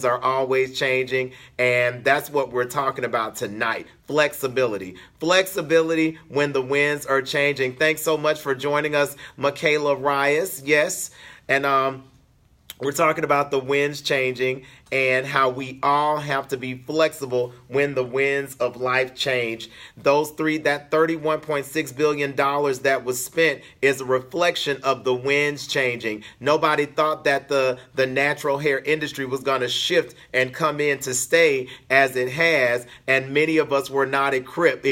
are always changing, and that's what we're talking about tonight. Flexibility when the winds are changing. Thanks so much for joining us, Michaela Rias. Yes, and we're talking about the winds changing and how we all have to be flexible when the winds of life change. That $31.6 billion that was spent is a reflection of the winds changing. Nobody thought that the natural hair industry was going to shift and come in to stay as it has, and many of us were not equipped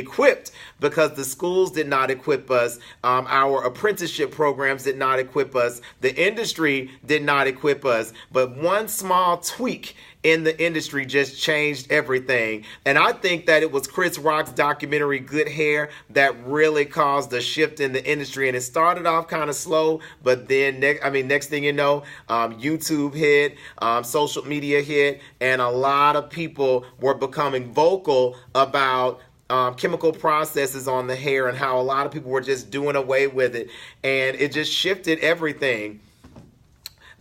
because the schools did not equip us. Our apprenticeship programs did not equip us. The industry did not equip us. But one small tweak in the industry just changed everything. And I think that it was Chris Rock's documentary, Good Hair, that really caused a shift in the industry. And it started off kind of slow, but then next thing you know, YouTube hit, social media hit, and a lot of people were becoming vocal about chemical processes on the hair and how a lot of people were just doing away with it. And it just shifted everything.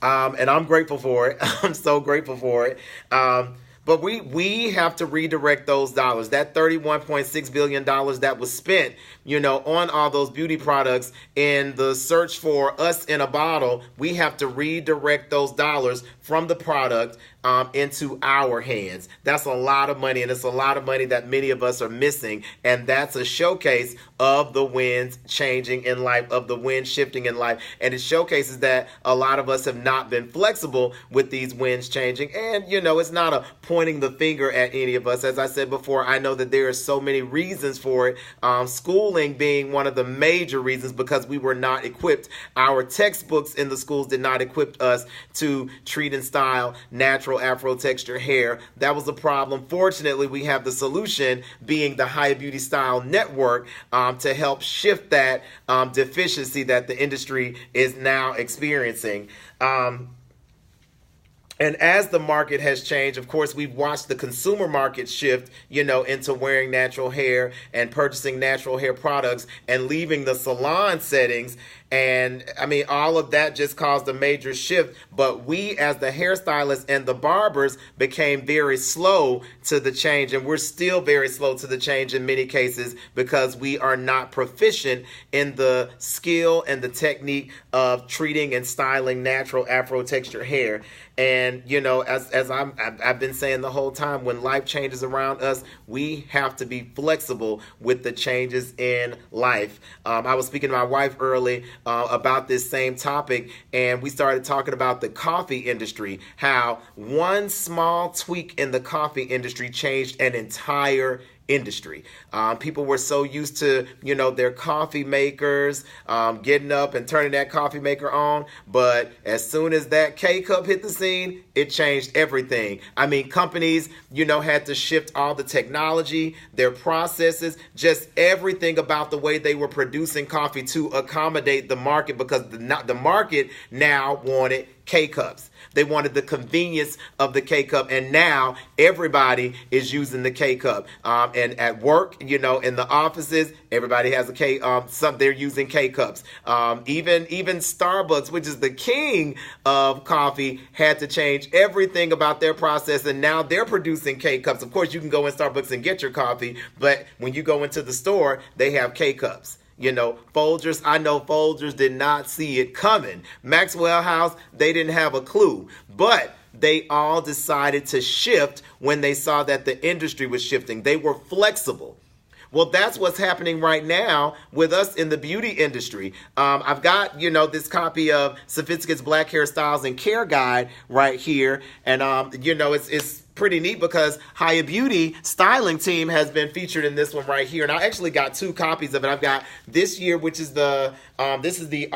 And I'm grateful for it. I'm so grateful for it. But we have to redirect those dollars. That $31.6 billion that was spent, on all those beauty products in the search for us in a bottle, we have to redirect those dollars from the product into our hands. That's a lot of money, and it's a lot of money that many of us are missing. And that's a showcase of the winds changing in life, of the wind shifting in life. And it showcases that a lot of us have not been flexible with these winds changing. And, it's not a pointing the finger at any of us. As I said before, I know that there are so many reasons for it. Schooling being one of the major reasons, because we were not equipped. Our textbooks in the schools did not equip us to treat and style natural afro-textured hair. That was a problem. Fortunately, we have the solution, being the Hayah Beauty Style Network, to help shift that deficiency that the industry is now experiencing. And as the market has changed, of course, we've watched the consumer market shift, into wearing natural hair and purchasing natural hair products and leaving the salon settings. And all of that just caused a major shift. But we, as the hairstylists and the barbers, became very slow to the change. And we're still very slow to the change in many cases, because we are not proficient in the skill and the technique of treating and styling natural afro-textured hair. And, as I've been saying the whole time, when life changes around us, we have to be flexible with the changes in life. I was speaking to my wife early about this same topic, and we started talking about the coffee industry, how one small tweak in the coffee industry changed an entire industry. People were so used to, their coffee makers, getting up and turning that coffee maker on. But as soon as that K-cup hit the scene, it changed everything. Companies, had to shift all the technology, their processes, just everything about the way they were producing coffee to accommodate the market, because the market now wanted K-cups. They wanted the convenience of the K-cup, and now everybody is using the K-cup. And at work, in the offices, everybody has a K. They're using K-cups. Even Starbucks, which is the king of coffee, had to change everything about their process, and now they're producing K-cups. Of course, you can go in Starbucks and get your coffee, but when you go into the store, they have K-cups. Folgers, I know Folgers did not see it coming. Maxwell House, they didn't have a clue. But they all decided to shift when they saw that the industry was shifting. They were flexible. Well, that's what's happening right now with us in the beauty industry. I've got, this copy of Sophisticate's Black Hairstyles and Care Guide right here. And, it's pretty neat because Hayah Beauty styling team has been featured in this one right here. And I actually got two copies of it. I've got this year, which is this is the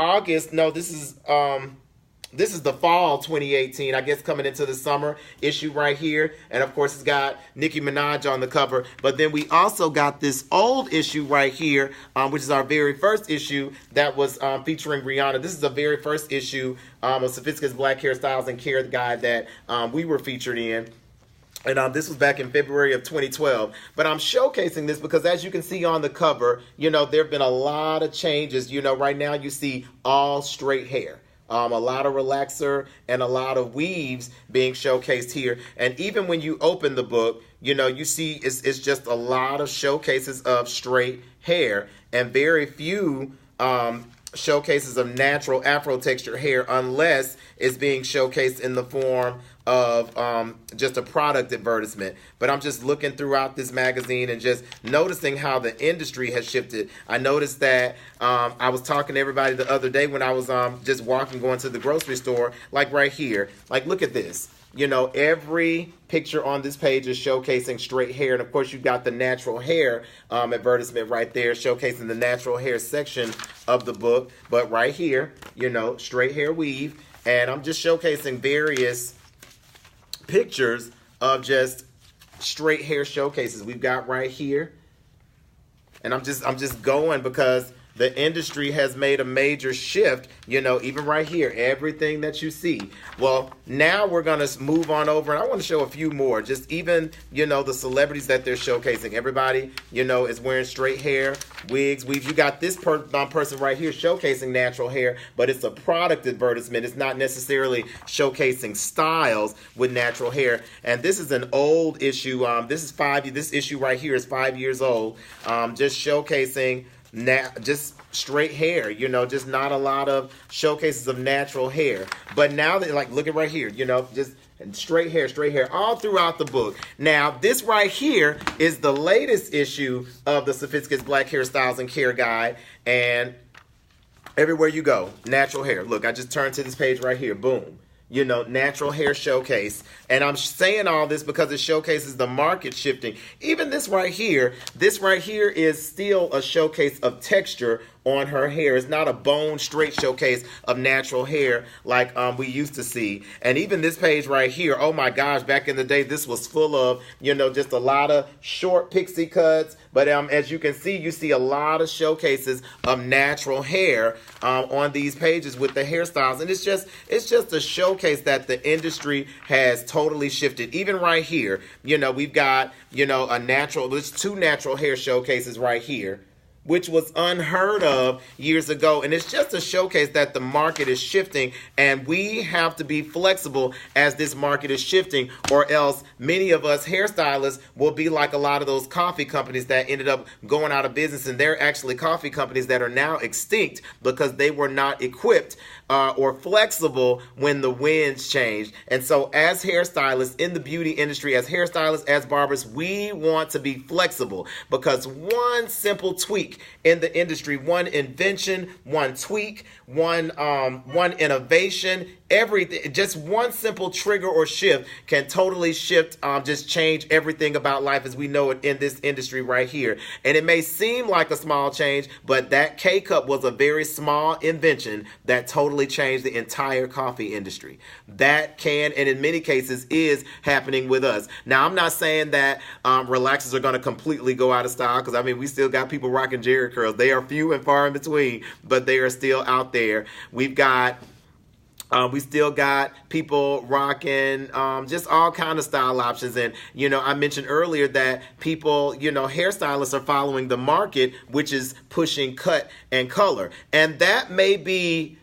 this is the fall 2018, I guess, coming into the summer issue right here. And of course, it's got Nicki Minaj on the cover. But then we also got this old issue right here, which is our very first issue that was featuring Rihanna. This is the very first issue of Sophisticate's Black Hairstyles and Care Guide that we were featured in. And this was back in February of 2012. But I'm showcasing this because, as you can see on the cover, there have been a lot of changes. Right now you see all straight hair. A lot of relaxer and a lot of weaves being showcased here. And even when you open the book, you see it's just a lot of showcases of straight hair and very few showcases of natural afro-textured hair, unless it's being showcased in the form of just a product advertisement. But I'm just looking throughout this magazine and just noticing how the industry has shifted. I noticed that I was talking to everybody the other day when I was just going to the grocery store, like right here. Like, look at this. Every picture on this page is showcasing straight hair. And of course, you've got the natural hair advertisement right there, showcasing the natural hair section of the book. But right here, straight hair weave. And I'm just showcasing various pictures of just straight hair showcases we've got right here. And I'm just going because the industry has made a major shift, even right here, everything that you see. Well, now we're going to move on over, and I want to show a few more, just even, the celebrities that they're showcasing. Everybody, is wearing straight hair, wigs, weaves. You got this person right here showcasing natural hair, but it's a product advertisement. It's not necessarily showcasing styles with natural hair. And this is an old issue. This issue right here is 5 years old, just showcasing just straight hair, just not a lot of showcases of natural hair. But now they look at right here, just straight hair all throughout the book. Now, this right here is the latest issue of the Sophisticated Black Hairstyles and Care Guide. And everywhere you go, natural hair. Look, I just turned to this page right here. Boom. Natural hair showcase. And I'm saying all this because it showcases the market shifting. Even this right here is still a showcase of texture on her hair. It's not a bone straight showcase of natural hair like we used to see. And even this page right here, oh my gosh, back in the day, this was full of, just a lot of short pixie cuts. But as you can see, you see a lot of showcases of natural hair on these pages with the hairstyles. And it's just a showcase that the industry has totally shifted. Even right here, we've got, there's two natural hair showcases right here, which was unheard of years ago. And it's just a showcase that the market is shifting, and we have to be flexible as this market is shifting, or else many of us hairstylists will be like a lot of those coffee companies that ended up going out of business. And they're actually coffee companies that are now extinct because they were not equipped or flexible when the winds changed. And so as hairstylists in the beauty industry, as hairstylists, as barbers, we want to be flexible, because one simple tweak in the industry, one invention, one tweak, one innovation, everything, just one simple trigger or shift can totally shift, just change everything about life as we know it in this industry right here. And it may seem like a small change, but that K-cup was a very small invention that totally changed the entire coffee industry. That can, and in many cases, is happening with us. Now, I'm not saying that relaxers are going to completely go out of style, because we still got people rocking Jerry curls. They are few and far in between, but they are still out there. We still got people rocking just all kind of style options. And, I mentioned earlier that people, hairstylists are following the market, which is pushing cut and color. And that may be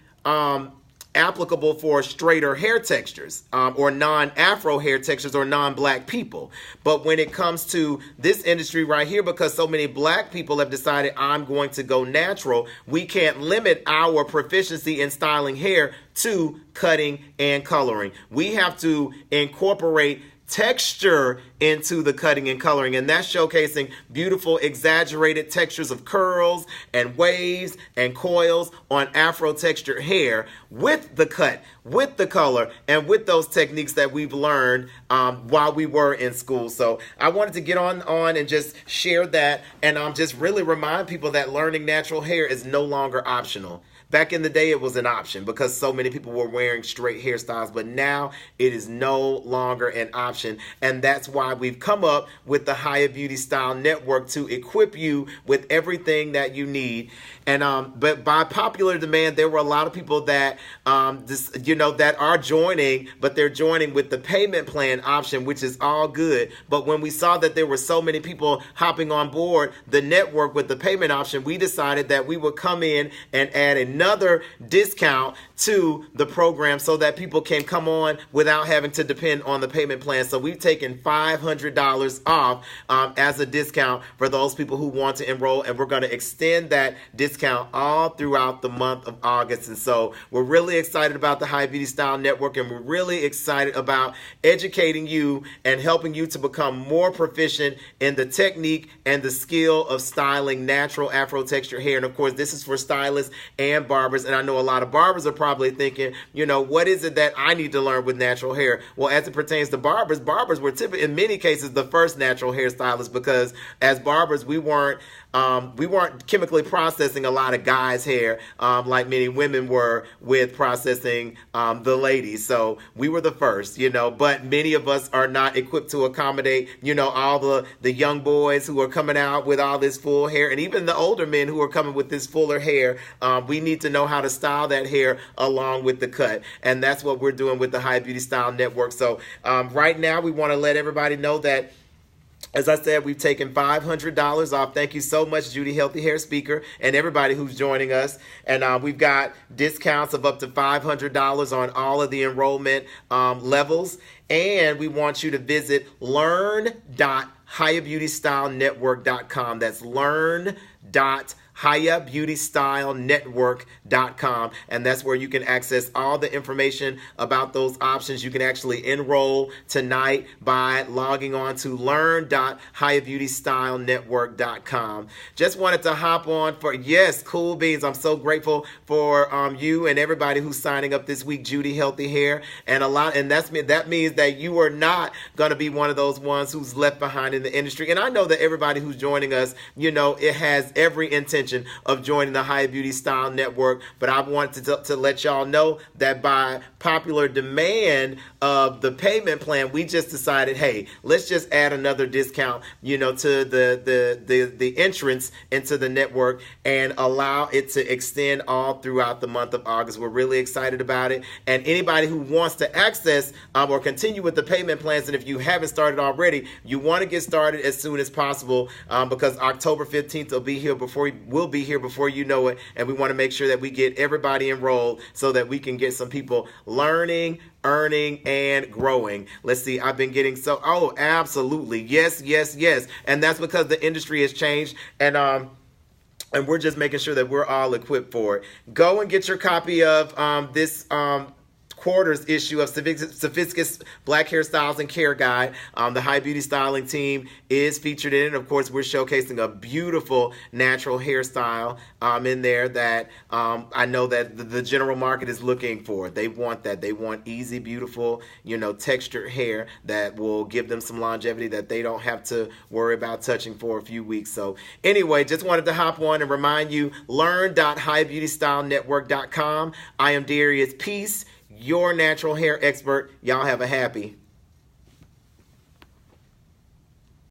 applicable for straighter hair textures or non-afro hair textures or non-black people. But when it comes to this industry right here, because so many black people have decided I'm going to go natural, we can't limit our proficiency in styling hair to cutting and coloring. We have to incorporate texture into the cutting and coloring, and that's showcasing beautiful exaggerated textures of curls and waves and coils on afro-textured hair with the cut, with the color, and with those techniques that we've learned while we were in school. So I wanted to get on and just share that, and just really remind people that learning natural hair is no longer optional. Back in the day, it was an option because so many people were wearing straight hairstyles, but now it is no longer an option. And that's why we've come up with the Hayah Beauty Style Network to equip you with everything that you need. And but by popular demand, there were a lot of people that that are joining, but they're joining with the payment plan option, which is all good. But when we saw that there were so many people hopping on board the network with the payment option, we decided that we would come in and add another another discount to the program so that people can come on without having to depend on the payment plan. So we've taken $500 off as a discount for those people who want to enroll, and we're going to extend that discount all throughout the month of August. And so we're really excited about the Hayah Beauty Style Network, and we're really excited about educating you and helping you to become more proficient in the technique and the skill of styling natural afro-textured hair. And of course, this is for stylists and barbers. And I know a lot of barbers are probably thinking, what is it that I need to learn with natural hair? Well, as it pertains to barbers were typically, in many cases, the first natural hairstylists, because as barbers, we weren't chemically processing a lot of guys' hair like many women were with processing the ladies. So we were the first, but many of us are not equipped to accommodate, all the young boys who are coming out with all this full hair, and even the older men who are coming with this fuller hair. We need to know how to style that hair along with the cut. And that's what we're doing with the Hayah Beauty Style Network. So right now we want to let everybody know that, as I said, we've taken $500 off. Thank you so much, Judy Healthy Hair Speaker, and everybody who's joining us. And we've got discounts of up to $500 on all of the enrollment levels. And we want you to visit learn.hayahbeautystylenetwork.com. That's learn.hayahbeautystylenetwork.com, and that's where you can access all the information about those options. You can actually enroll tonight by logging on to learn.hayahbeautystylenetwork.com. Just wanted to hop on for, yes, cool beans. I'm so grateful for you and everybody who's signing up this week, Judy Healthy Hair, and that means that you are not going to be one of those ones who's left behind in the industry. And I know that everybody who's joining us, it has every intention of joining the Hayah Beauty Style Network, but I wanted to let y'all know that by popular demand of the payment plan, we just decided, hey, let's just add another discount, to the entrance into the network and allow it to extend all throughout the month of August. We're really excited about it, and anybody who wants to access or continue with the payment plans, and if you haven't started already, you want to get started as soon as possible, because October 15th will be here before you know it, and we want to make sure that we get everybody enrolled so that we can get some people learning, earning, and growing. Let's see, I've been getting absolutely, yes, and that's because the industry has changed, and we're just making sure that we're all equipped for it. Go and get your copy of this quarters issue of Sophisticated Black Hairstyles and Care Guide. The Hayah Beauty Styling team is featured in it. Of course, we're showcasing a beautiful natural hairstyle in there that I know that the general market is looking for. They want that. They want easy, beautiful, textured hair that will give them some longevity that they don't have to worry about touching for a few weeks. So anyway, just wanted to hop on and remind you, learn.hayahbeautystylenetwork.com. I am Darius Peace, your natural hair expert. Y'all have a happy